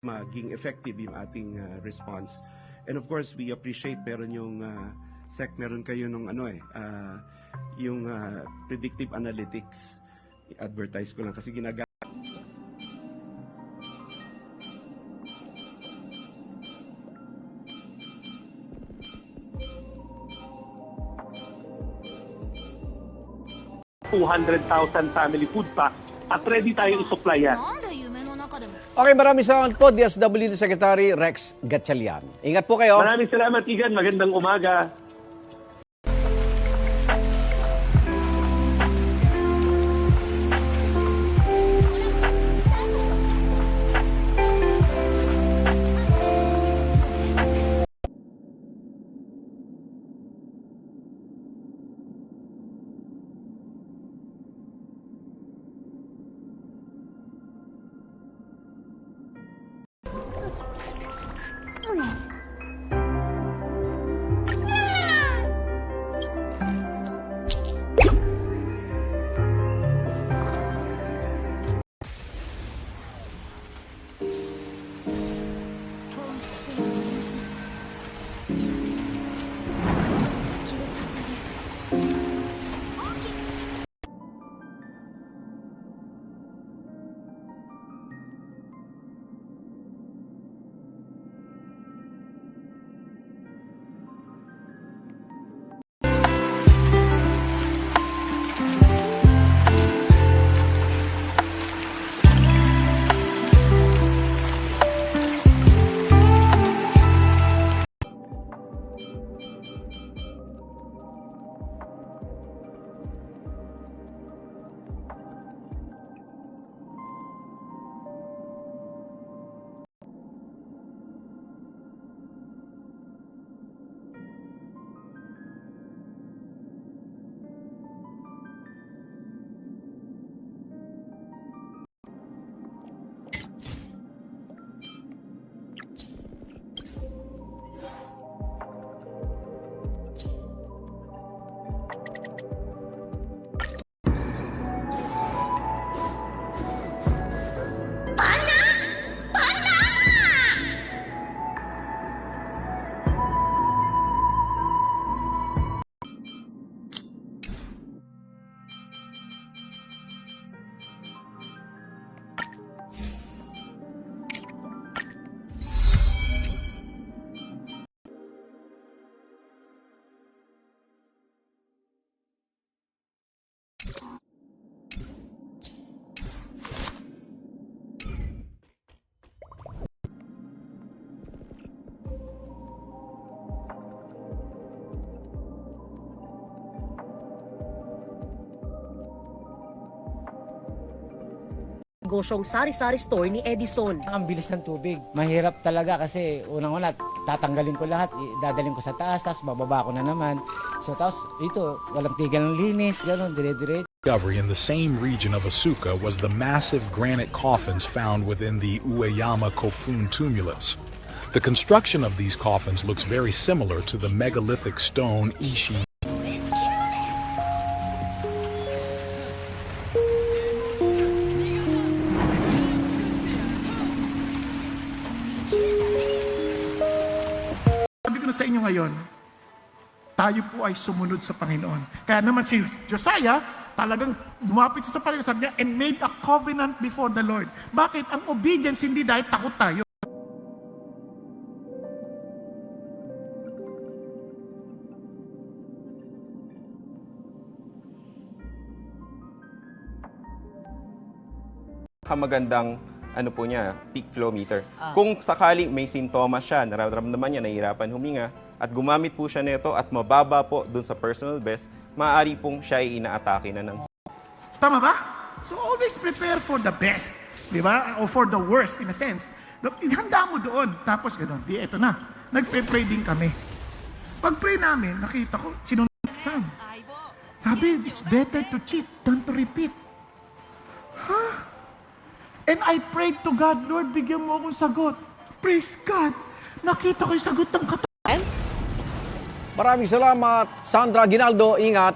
maging effective yung ating response. And of course, we appreciate meron yung meron kayo nung yung predictive analytics. I-advertise ko lang kasi ginagamit. $200,000 family food pack at ready tayong i-supply yan. Okay, maraming salamat po, DSWD Secretary Rex Gatchalian. Ingat po kayo. Maraming salamat, Igan. Magandang umaga. Negosyong sari-sari store ni Edison. Ang bilis ng tubig. Mahirap talaga kasi unang-una tatanggalin ko lahat, dadalhin ko sa taas, tapos bababa ko na naman. So tapos ito, walang tigil ng linis, gano'n, dire-dire. Discovery in the same region of Asuka was the massive granite coffins found within the Ueyama Kofun tumulus. The construction of these coffins looks very similar to the megalithic stone Ishi. Sabi ko na sa inyo ngayon, tayo po ay sumunod sa Panginoon. Kaya naman si Josiah, talagang lumapit siya sa Panginoon, sabi niya, and made a covenant before the Lord. Bakit? Ang obedience hindi dahil takot tayo. Magandang po niya, peak flow meter. Kung sakaling may sintomas siya, nararamdaman niya, nahihirapan huminga, at gumamit po siya nito at mababa po dun sa personal best, maaari pong siya ay inaatake na ng... Tama ba? So always prepare for the best. Di ba? O for the worst, in a sense. Handa mo doon. Tapos gano'n, eto na. Nagpe-pray din kami. Pag-pray namin, nakita ko, sinunod Sam. Sabi, it's better to cheat than to repeat. Huh? And I prayed to God, Lord, bigyan mo akong sagot. Praise God! Nakita ko yung sagot ng katawan. Maraming salamat, Sandra Ginaldo. Ingat.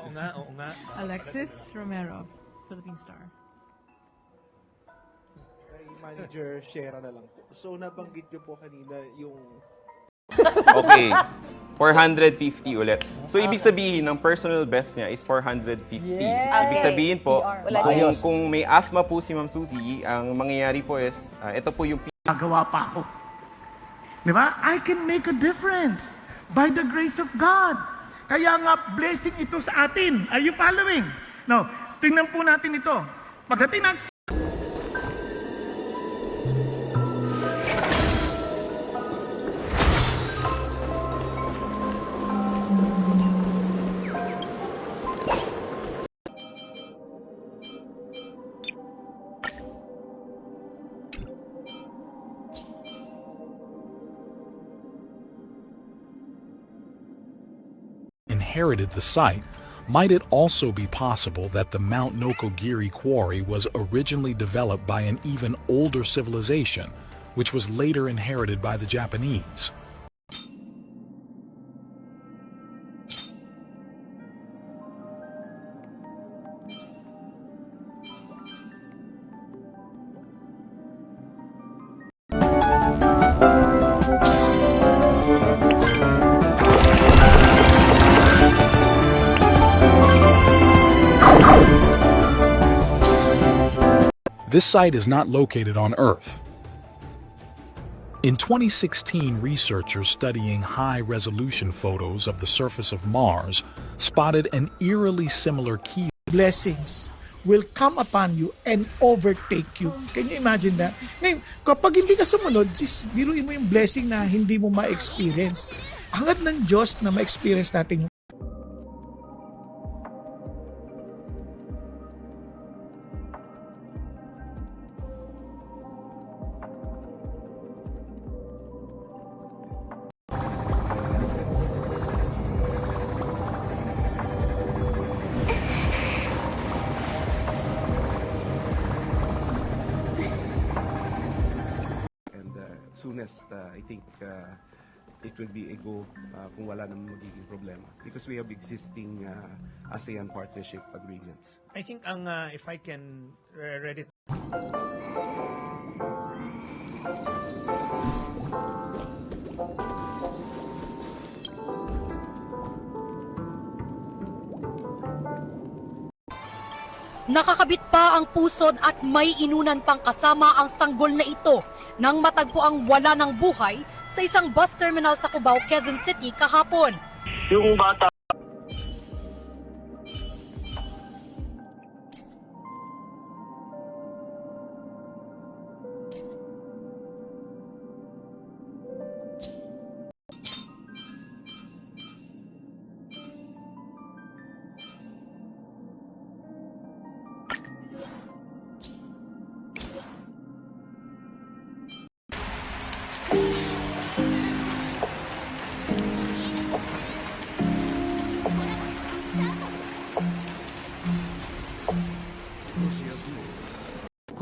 Oo nga. Alexis Romero, Philippine Star. Kay Manager Shera na lang po. So, nabanggit niyo po kanina yung Okay. 450 ulit. So, ibig sabihin, ng personal best niya is 450. Ibig sabihin po, kung may asthma po si Ma'am Suzy, ang mangyayari po is, ito po yung Nagawa pa ako. Di ba? I can make a difference by the grace of God. Kaya nga, blessing ito sa atin. Are you following? Now, tingnan po natin ito. Pagdating ng inherited the site, might it also be possible that the Mount Nokogiri quarry was originally developed by an even older civilization, which was later inherited by the Japanese? This site is not located on Earth. In 2016, researchers studying high-resolution photos of the surface of Mars spotted an eerily similar key. blessings will come upon you and overtake you. Can you imagine that? Ngayon, kapag hindi ka sumunod, biruin mo yung blessing na hindi mo ma-experience. Hangad ng Diyos na ma-experience natin yung soonest, I think it will be a go kung wala namang magiging problema. Because we have existing ASEAN partnership agreements. I think if I can read it. Nakakabit pa ang pusod at may inunan pang kasama ang sanggol na ito nang matagpo ang wala ng buhay sa isang bus terminal sa Cubao, Quezon City kahapon. Yung bata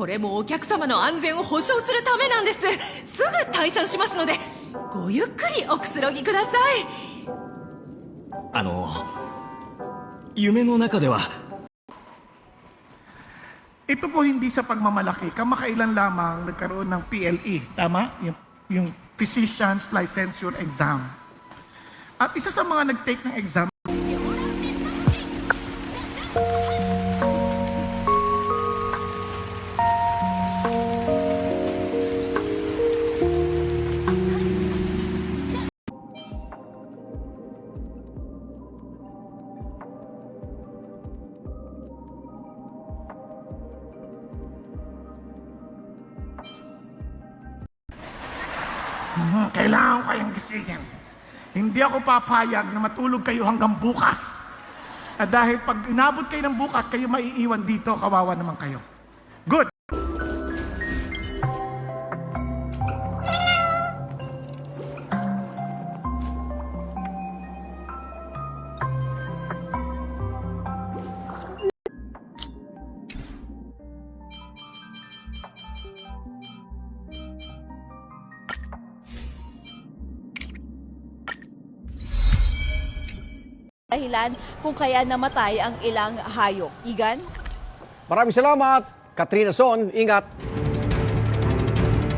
これもお客様の安全を保証するためなんです。すぐ退散しますので、ごゆっくりおくつろぎください。夢の中では ito po hindi sa pagmamalaki. Kamakailan lamang nagkaroon ng PLE. Tama? Yung Physician's Licensure Exam. At isa sa mga nag-take ng exam, kailangan ko kayong gisingin. Hindi ako papayag na matulog kayo hanggang bukas. At dahil pag inabot kayo ng bukas, kayo maiiwan dito, kawawa naman kayo. Good! dahilan kung kaya namatay ang ilang hayop. Igan? Maraming salamat, Katrina Son. Ingat.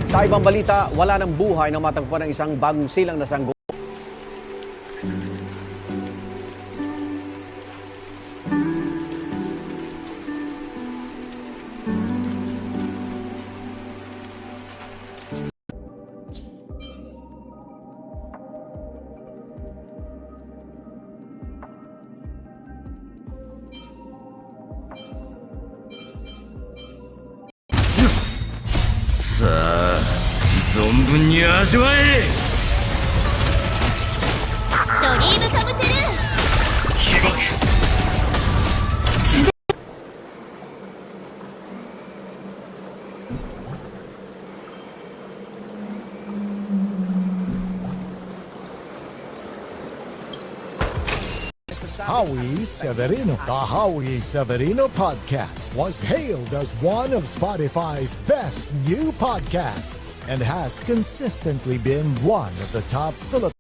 Sa ibang balita, wala ng buhay na matagpuan ng isang bagong silang na sanggol. Howie Severino. The Howie Severino podcast was hailed as one of Spotify's best new podcasts and has consistently been one of the top Philippine.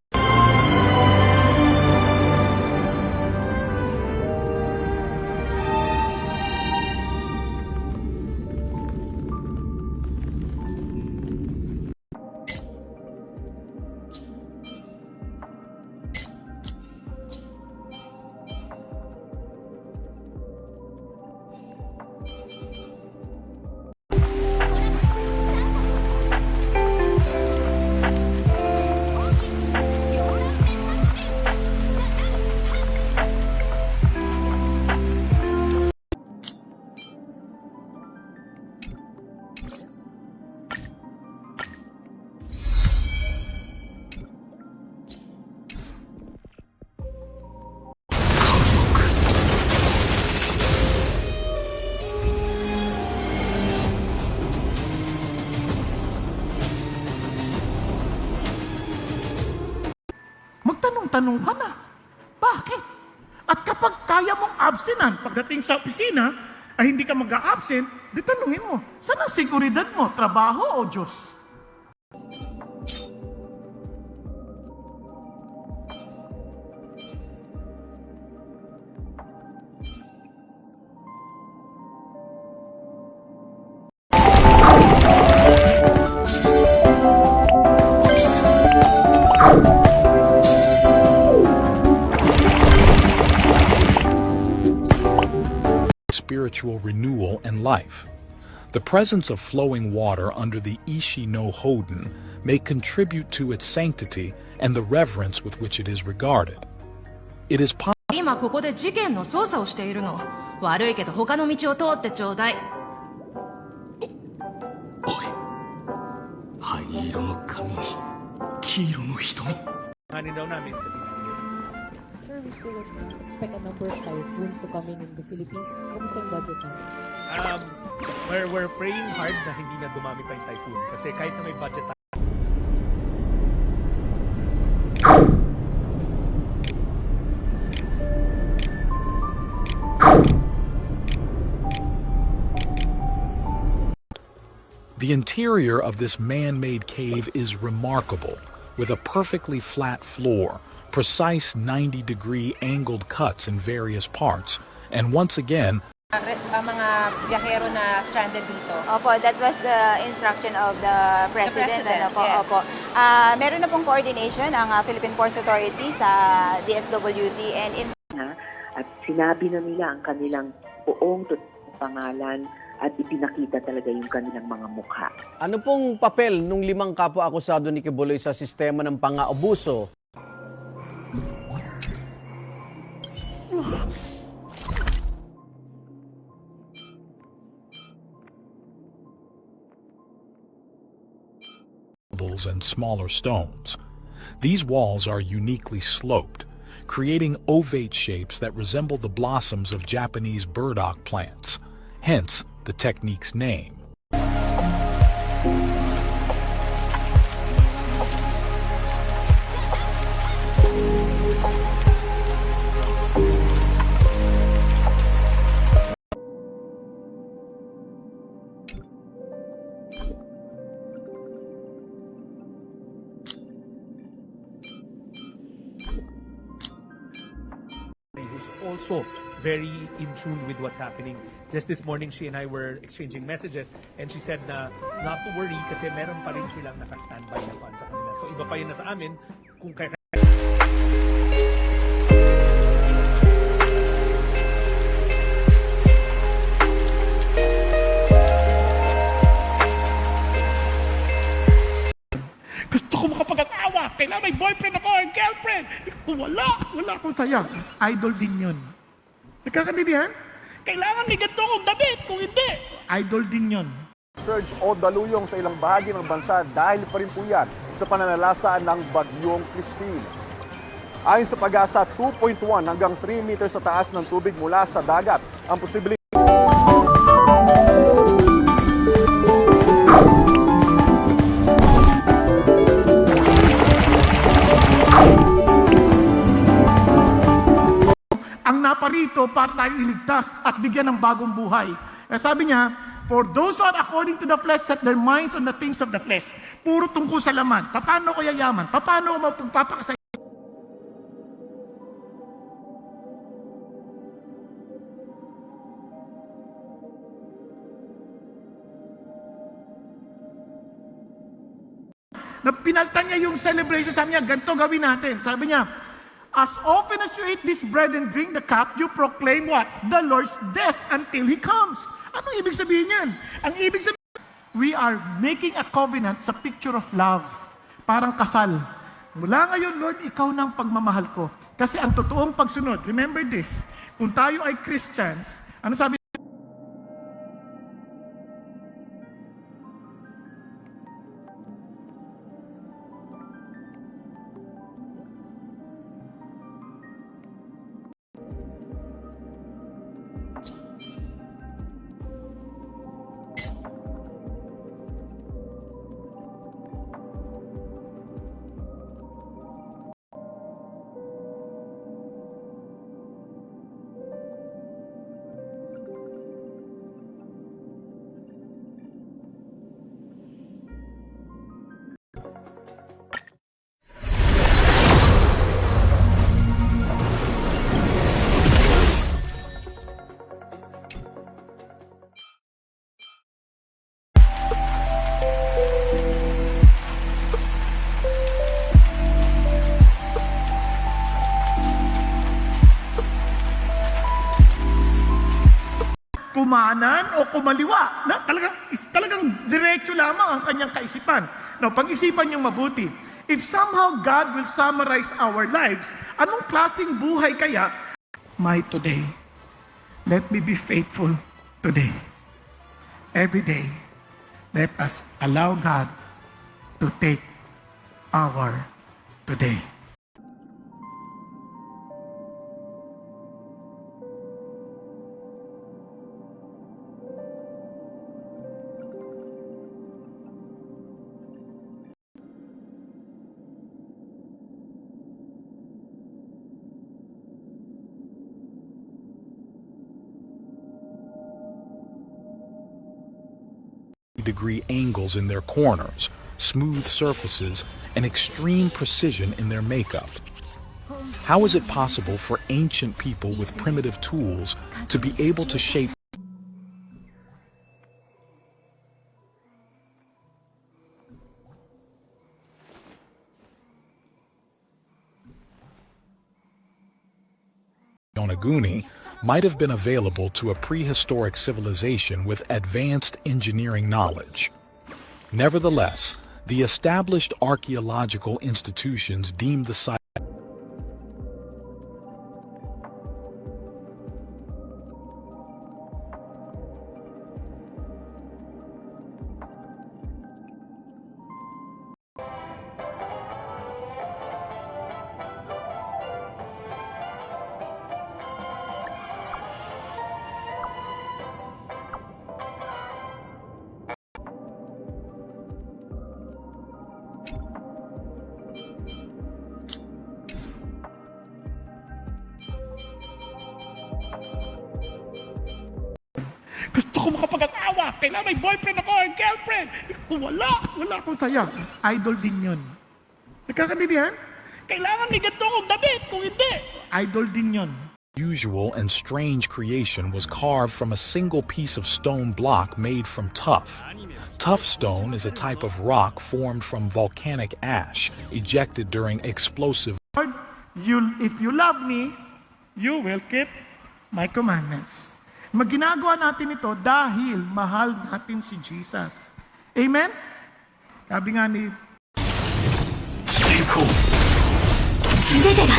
Magtanong-tanong ka na. Bakit? At kapag kaya mong absenan pagdating sa opisina, ay hindi ka mag-a-absent, di tanungin mo, saan ang seguridad mo? Trabaho o Diyos? Spiritual renewal and life. The presence of flowing water under the Ishi no Hoden may contribute to its sanctity and the reverence with which it is regarded. It is possible. 今ここで事件の捜査をしているの。悪いけど他の道を通ってちょうだい。灰色の髪、黄色の瞳。 Hanin daw namin sa Sir, we still expect a number of typhoons to come in the Philippines. Kamusta yung budget natin? We're praying hard na hindi na dumami pa yung typhoon. Kasi kahit na may budget The interior of this man-made cave is remarkable, with a perfectly flat floor, precise 90-degree angled cuts in various parts, and once again, Mga biyahero na stranded dito. Opo, that was the instruction of the President. Opo, yes. opo. Meron na pong coordination ang Philippine Ports Authority sa DSWD and at sinabi na nila ang kanilang buong pangalan at ipinakita talaga yung kanilang mga mukha. Ano pong papel nung 5 kapwa akusado ni Kibuloy sa sistema ng pang-aabuso? and smaller stones. These walls are uniquely sloped, creating ovate shapes that resemble the blossoms of Japanese burdock plants, hence the technique's name. also very in tune with what's happening. Just this morning, she and I were exchanging messages and she said na not to worry kasi meron pa rin silang naka-standby na fund sa kanila. So iba pa yun na sa amin kung kaya. Gusto ko makapag-asawa. Kailangan may boyfriend ako or girlfriend. Wala akong saya. Idol din yun. Nagkakaintindihan? Kailangan may ganito akong damit. Kung hindi, idol din yun. Surge o daluyong sa ilang bahagi ng bansa dahil pa rin po yan sa pananalasa ng bagyong Christine. Ayon sa pag-asa, 2.1 hanggang 3 meters sa taas ng tubig mula sa dagat ang posibleng ang naparito para tayo iligtas at bigyan ng bagong buhay. Sabi niya, for those who are according to the flesh set their minds on the things of the flesh. Puro tungkol sa laman. Paano ko yayaman? Paano ko magpapakasaya? Na pinaltan niya yung celebration, sabi niya, ganito gawin natin. Sabi niya, as often as you eat this bread and drink the cup, you proclaim what? The Lord's death until He comes. Anong ibig sabihin yan? Ang ibig sabihin, we are making a covenant sa picture of love. Parang kasal. Mula ngayon, Lord, ikaw na ang pagmamahal ko. Kasi ang totoong pagsunod, remember this, kung tayo ay Christians, ano sabi? Kumanan o kumaliwa. Na, talagang diretso lamang ang kanyang kaisipan. Now, pag-isipan niyong mabuti, if somehow God will summarize our lives, anong klaseng buhay kaya? My today. Let me be faithful today. Every day, let us allow God to take our today. Degree angles in their corners, smooth surfaces, and extreme precision in their makeup. How is it possible for ancient people with primitive tools to be able to shape Yonaguni might have been available to a prehistoric civilization with advanced engineering knowledge. Nevertheless, the established archaeological institutions deemed the site Gusto ko makapag-asawa. Kailangan may boyfriend ako or girlfriend. Wala akong saya. Idol din yun. Nagkakaintindihan? Kailangan may ganito akong damit. Kung hindi, idol din yun. Usual and strange creation was carved from a single piece of stone block made from tuff. Tuff stone is a type of rock formed from volcanic ash ejected during explosive. Lord, if you love me, you will keep my commandments. Ginagawa natin ito dahil mahal natin si Jesus. Amen? Sabi nga ni 全てが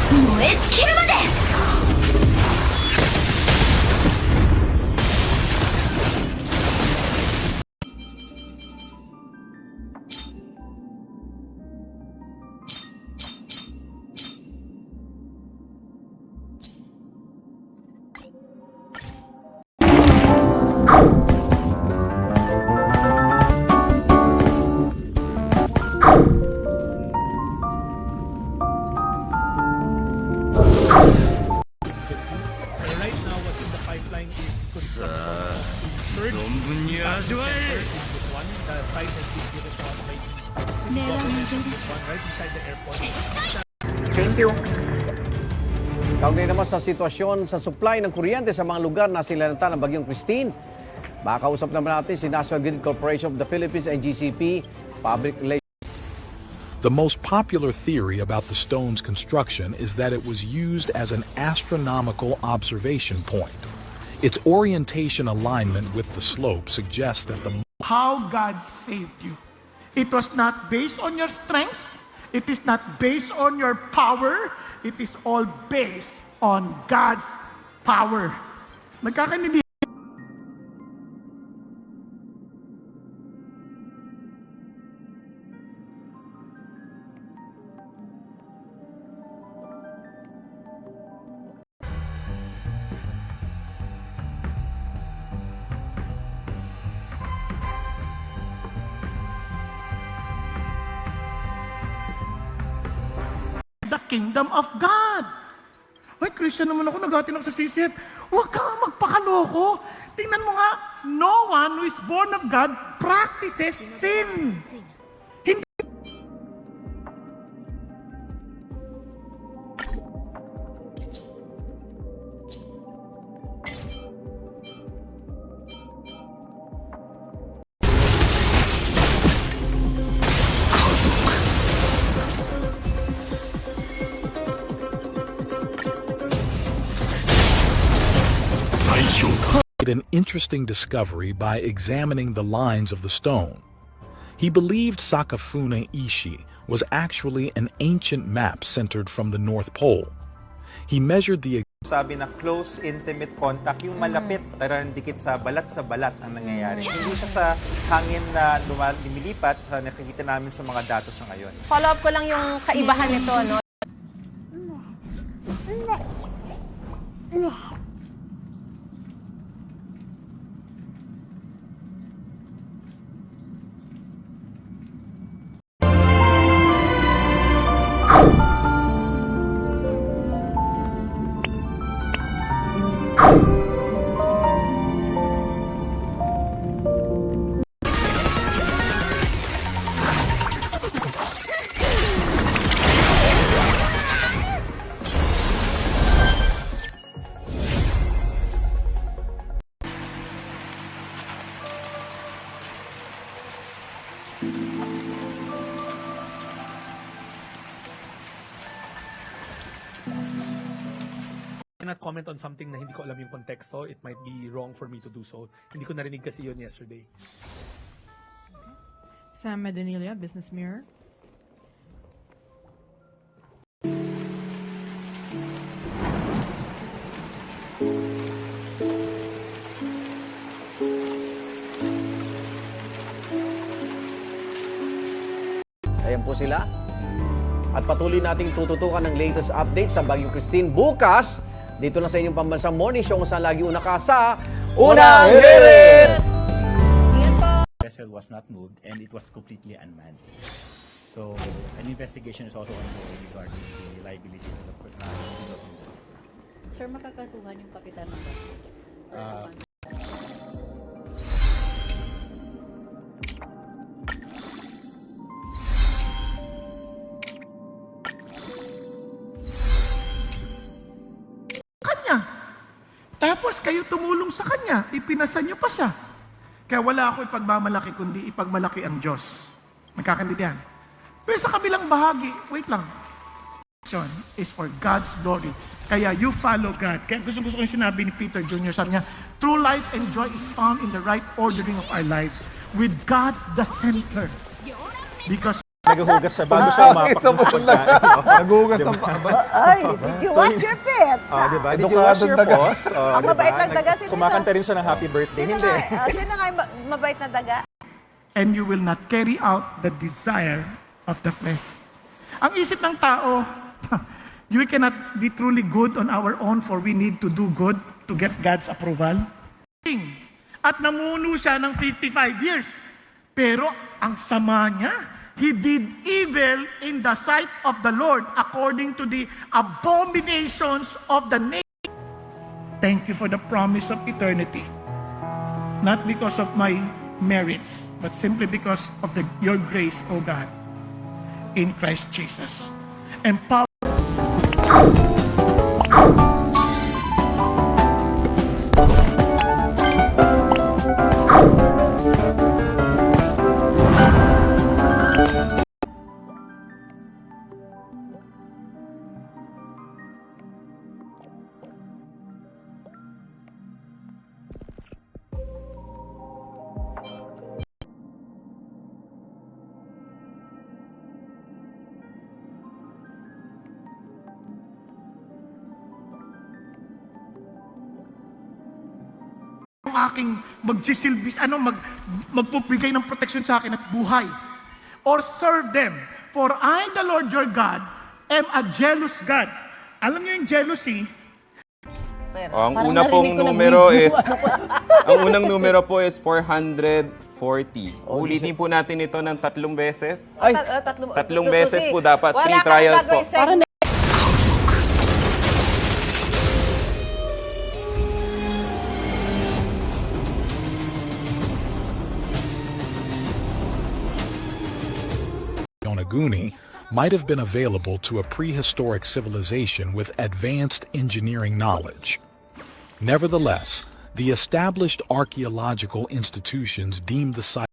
燃え尽きるまで Right now, what's in the pipeline is construction of the third one. The site has been given to us by the government. One right inside the airport. Thank you. Kaugnay naman sa sitwasyon sa supply ng kuryente sa mga lugar na sinalanta ng Bagyong Christine. Makakausap naman natin si National Grid Corporation of the Philippines and GCP Public Relations. The most popular theory about the stone's construction is that it was used as an astronomical observation point. Its orientation alignment with the slope suggests that the How God saved you. It was not based on your strength. It is not based on your power. It is all based on God's power. Nagkakaintindihan? The kingdom of God. Ay, Christian naman ako, nagatin ako sa sisip. Huwag kang magpakaloko. Tingnan mo nga, no one who is born of God practices sin. Hindi. made an interesting discovery by examining the lines of the stone. He believed Sakafune Ishi was actually an ancient map centered from the North Pole. He measured the Sabi na close, intimate contact, yung malapit, tarang dikit sa balat ang nangyayari. Hindi siya sa hangin na lumilipat sa nakikita namin sa mga datos sa ngayon. Follow up ko lang yung kaibahan nito, no? I cannot comment on something na hindi ko alam yung konteksto. It might be wrong for me to do so. Hindi ko narinig kasi yun yesterday. Sam Medanilia, Business Mirror. Ayan po sila. At patuloy nating tututukan ng latest update sa Bagyong Christine bukas. Dito lang sa inyong pambansang morning show kung saan lagi una ka sa Unang Hirit! The vessel was not moved and it was completely unmanned. So an investigation is also ongoing regarding the liability of the Sir, makakasuhan yung kapitan ng vessel? Tapos kayo tumulong sa kanya, ipinasa niyo pa siya. Kaya wala ako ipagmamalaki, kundi ipagmalaki ang Diyos. Magkakandidihan. Pero sa kabilang bahagi, wait lang, is for God's glory. Kaya you follow God. Kaya gusto ko yung sinabi ni Peter Jr. Sabi niya, true life and joy is found in the right ordering of our lives with God the center. Because Naghuhugas siya bago siya umapak ng pagkain. Naghuhugas ang paa. Ay, did you wash your feet? Diba? Did you wash your paws? Ang mabait ng daga. Kumakanta rin siya ng happy birthday. Hindi. Sino nga yung mabait na daga? and you will not carry out the desire of the flesh. Ang isip ng tao, we cannot be truly good on our own, for we need to do good to get God's approval. At namuno siya ng 55 years. Pero ang sama niya, he did evil in the sight of the Lord according to the abominations of the nation. Thank you for the promise of eternity. Not because of my merits, but simply because of your grace, O God, in Christ Jesus. And power. Aking magsisilbis, magpupigay ng protection sa akin at buhay. Or serve them. For I, the Lord your God, am a jealous God. Alam niyo yung jealousy? Ang una pong numero is, ang unang numero po is 440. Ulitin po natin ito ng 3 beses. Ay, 3 beses po dapat, 3 trials po. Yonaguni might have been available to a prehistoric civilization with advanced engineering knowledge. Nevertheless, the established archaeological institutions deemed the site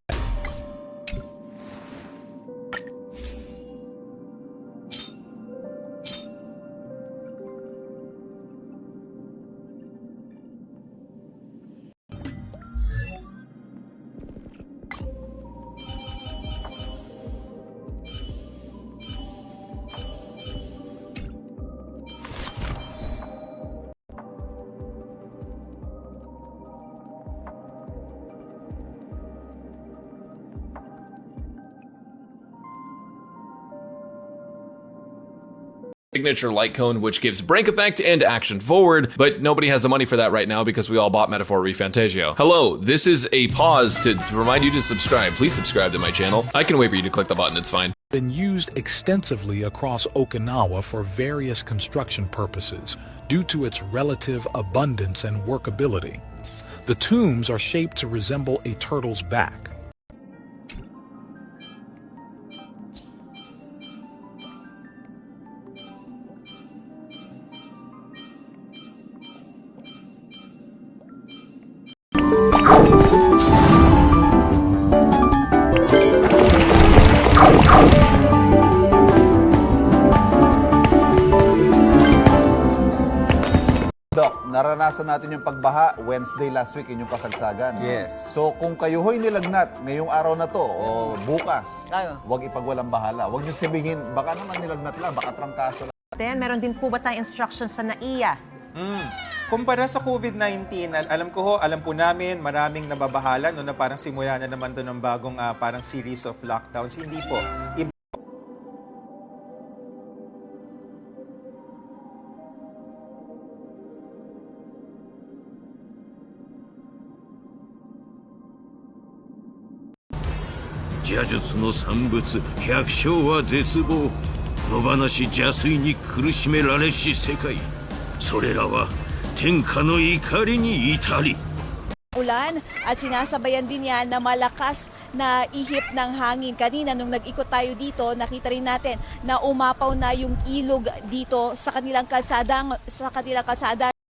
signature light cone, which gives break effect and action forward, but nobody has the money for that right now because we all bought Metaphor Refantagio. Hello, this is a pause to remind you to subscribe. Please subscribe to my channel. I can wait for you to click the button, it's fine. been used extensively across Okinawa for various construction purposes due to its relative abundance and workability. The tombs are shaped to resemble a turtle's back. Doc, naranasan natin yung pagbaha Wednesday last week, yung kasagsagan. Yes. So kung kayo ho'y nilagnat ngayong araw na to o bukas, Ayo. huwag ipagwalang bahala. Huwag niyo sabihin, baka naman nilagnat lang, baka trangkaso lang. Then, meron din po ba tayong instructions sa NAIA? Kumpara sa COVID-19, alam po namin maraming nababahala no, na parang simula na naman doon ng bagong parang series of lockdowns. Hindi po. Jia術の産物百姓は絶望野放し邪推に苦しめられし世界それらは天下の怒りに至り Ulan at sinasabayan din yan na malakas na ihip ng hangin. Kanina nung nag-ikot tayo dito, nakita rin natin na umapaw na yung ilog dito sa kanilang kalsada